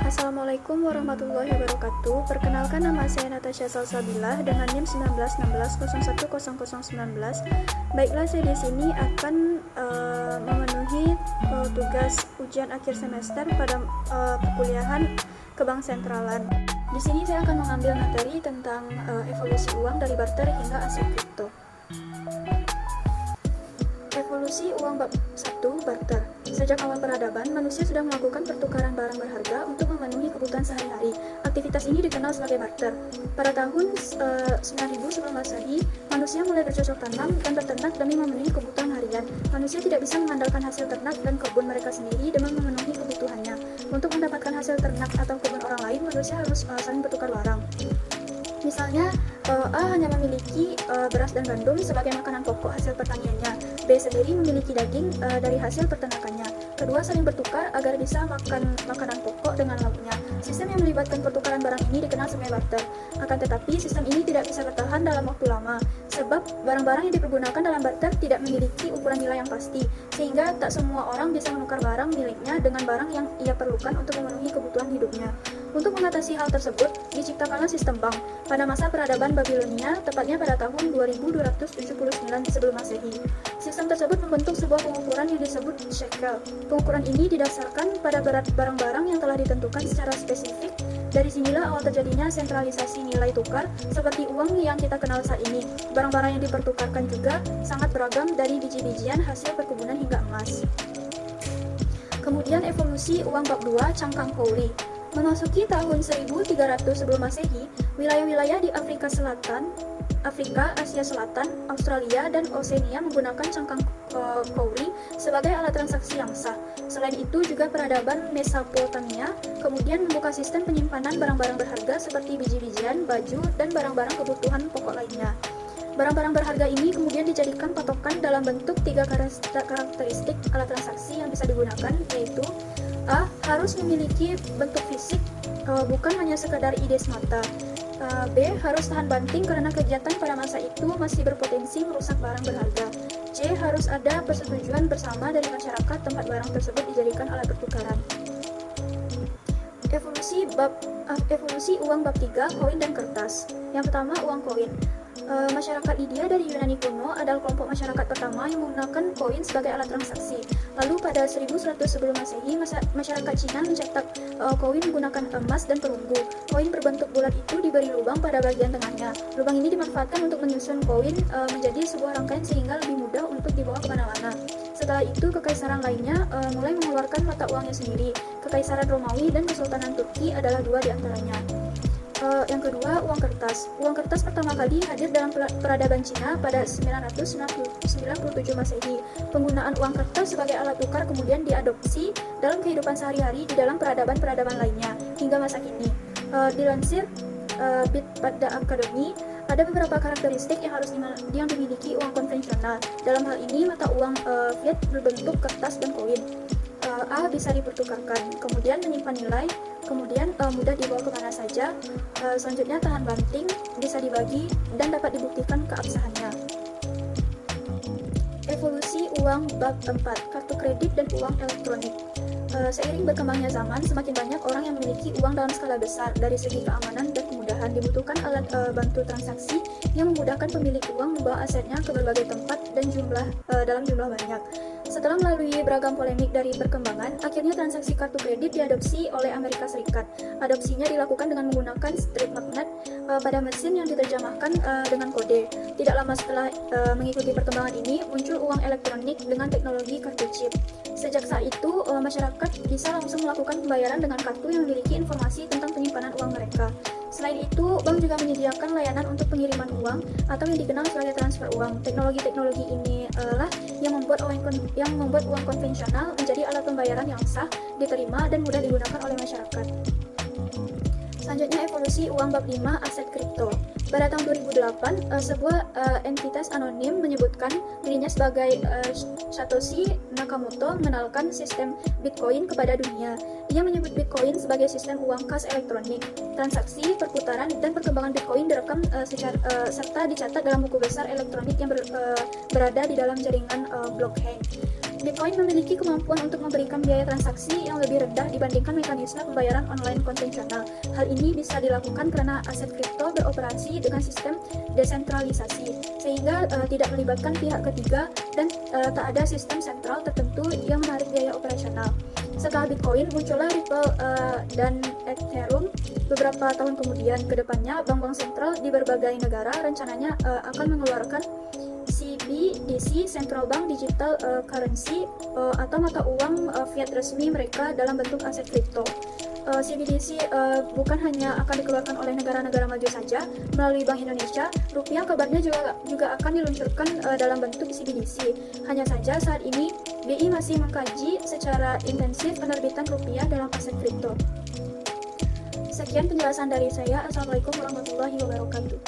Assalamualaikum warahmatullahi wabarakatuh. Perkenalkan, nama saya Natasha Salsabila dengan NIM 1916010019. Baiklah, saya di sini akan memenuhi tugas ujian akhir semester pada perkuliahan Kebang Sentralan. Di sini saya akan mengambil materi tentang evolusi uang dari barter hingga aset kripto. Evolusi uang bab 1, barter. Sejak awal peradaban, manusia sudah melakukan pertukaran barang berharga untuk memenuhi kebutuhan sehari-hari. Aktivitas ini dikenal sebagai barter. Pada tahun 9000 sebelum Masehi, manusia mulai bercocok tanam dan berternak demi memenuhi kebutuhan harian. Manusia tidak bisa mengandalkan hasil ternak dan kebun mereka sendiri demi memenuhi kebutuhannya. Untuk mendapatkan hasil ternak atau kebun orang lain, manusia harus saling bertukar barang. Misalnya, A hanya memiliki beras dan gandum sebagai makanan pokok hasil pertaniannya. B sendiri memiliki daging dari hasil peternakannya. Kedua saling bertukar agar bisa makan makanan pokok dengan lauknya. Sistem yang melibatkan pertukaran barang ini dikenal sebagai barter. Akan tetapi, sistem ini tidak bisa bertahan dalam waktu lama, sebab barang-barang yang dipergunakan dalam barter tidak memiliki ukuran nilai yang pasti, sehingga tak semua orang bisa menukar barang miliknya dengan barang yang ia perlukan untuk memenuhi kebutuhan hidupnya. Untuk mengatasi hal tersebut, diciptakanlah sistem bank pada masa peradaban Babilonia, tepatnya pada tahun 2279 sebelum Masehi. Sistem tersebut membentuk sebuah pengukuran yang disebut shekel. Pengukuran ini didasarkan pada berat barang-barang yang telah ditentukan secara spesifik. Dari sinilah awal terjadinya sentralisasi nilai tukar seperti uang yang kita kenal saat ini. Barang-barang yang dipertukarkan juga sangat beragam, dari biji-bijian hasil perkebunan hingga emas. Kemudian evolusi uang bab 2, cangkang Cowrie. Memasuki tahun 1300 sebelum Masehi, wilayah-wilayah di Afrika Selatan, Afrika, Asia Selatan, Australia, dan Oseania menggunakan cangkang Cowrie sebagai alat transaksi yang sah. Selain itu juga peradaban Mesopotamia kemudian membuka sistem penyimpanan barang-barang berharga seperti biji-bijian, baju, dan barang-barang kebutuhan pokok lainnya. Barang-barang berharga ini kemudian dijadikan patokan dalam bentuk 3 karakteristik alat transaksi yang bisa digunakan, yaitu A. Harus memiliki bentuk fisik, bukan hanya sekadar ide semata. B. Harus tahan banting karena kegiatan pada masa itu masih berpotensi merusak barang berharga. C. Harus ada persetujuan bersama dari masyarakat tempat barang tersebut dijadikan alat pertukaran. Evolusi uang bab 3, koin dan kertas. Yang pertama, uang koin. Masyarakat Lydia dari Yunani kuno adalah kelompok masyarakat pertama yang menggunakan koin sebagai alat transaksi. Lalu pada 1100 sebelum Masehi, masyarakat Cina mencetak koin menggunakan emas dan perunggu. Koin berbentuk bulat itu diberi lubang pada bagian tengahnya. Lubang ini dimanfaatkan untuk menyusun koin menjadi sebuah rangkaian sehingga lebih mudah untuk dibawa kemana-mana. Setelah itu, kekaisaran lainnya mulai mengeluarkan mata uangnya sendiri. Kekaisaran Romawi dan Kesultanan Turki adalah dua di antaranya. Yang kedua, uang kertas. Uang kertas pertama kali hadir dalam peradaban Cina pada 997 Masehi. Penggunaan uang kertas sebagai alat tukar kemudian diadopsi dalam kehidupan sehari-hari di dalam peradaban-peradaban lainnya hingga masa kini. Dilansir Bitpanda Academy, ada beberapa karakteristik yang dimiliki uang konvensional. Dalam hal ini, mata uang fiat berbentuk kertas dan koin. A. Bisa dipertukarkan, kemudian menyimpan nilai, kemudian mudah dibawa kemana saja. Selanjutnya, tahan banting, bisa dibagi, dan dapat dibuktikan keabsahannya. Evolusi uang bab 4, kartu kredit dan uang elektronik. Seiring berkembangnya zaman, semakin banyak orang yang memiliki uang dalam skala besar. Dari segi keamanan dan kemudahan, dibutuhkan alat bantu transaksi yang memudahkan pemilik uang membawa asetnya ke berbagai tempat dan dalam jumlah banyak. Setelah melalui beragam polemik dari perkembangan, akhirnya transaksi kartu kredit diadopsi oleh Amerika Serikat. Adopsinya dilakukan dengan menggunakan strip magnet pada mesin yang diterjemahkan dengan kode. Tidak lama setelah mengikuti perkembangan ini, muncul uang elektronik dengan teknologi kartu chip. Sejak saat itu, masyarakat bisa langsung melakukan pembayaran dengan kartu yang memiliki informasi tentang penyimpanan uang mereka. Selain itu, bank juga menyediakan layanan untuk pengiriman uang atau yang dikenal sebagai transfer uang. Teknologi-teknologi ini lah yang membuat uang konvensional menjadi alat pembayaran yang sah, diterima, dan mudah digunakan oleh masyarakat. Selanjutnya, evolusi uang bab 5, aset kripto. Pada tahun 2008, sebuah entitas anonim menyebutkan dirinya sebagai Satoshi Nakamoto mengenalkan sistem Bitcoin kepada dunia. Ia menyebut Bitcoin sebagai sistem uang kas elektronik. Transaksi, perputaran, dan perkembangan Bitcoin direkam serta dicatat dalam buku besar elektronik yang berada di dalam jaringan blockchain. Bitcoin memiliki kemampuan untuk memberikan biaya transaksi yang lebih rendah dibandingkan mekanisme pembayaran online konvensional. Hal ini bisa dilakukan karena aset kripto beroperasi dengan sistem desentralisasi, sehingga tidak melibatkan pihak ketiga dan tak ada sistem sentral tertentu yang menarik biaya operasional. Setelah Bitcoin, muncullah Ripple dan Ethereum. Beberapa tahun kemudian, kedepannya bank-bank sentral di berbagai negara rencananya akan mengeluarkan CBDC (Central Bank Digital Currency) atau mata uang fiat resmi mereka dalam bentuk aset kripto. CBDC bukan hanya akan dikeluarkan oleh negara-negara maju saja melalui Bank Indonesia, rupiah kabarnya juga akan diluncurkan dalam bentuk CBDC. Hanya saja saat ini BI masih mengkaji secara intensif penerbitan rupiah dalam aset kripto. Sekian penjelasan dari saya. Assalamualaikum warahmatullahi wabarakatuh.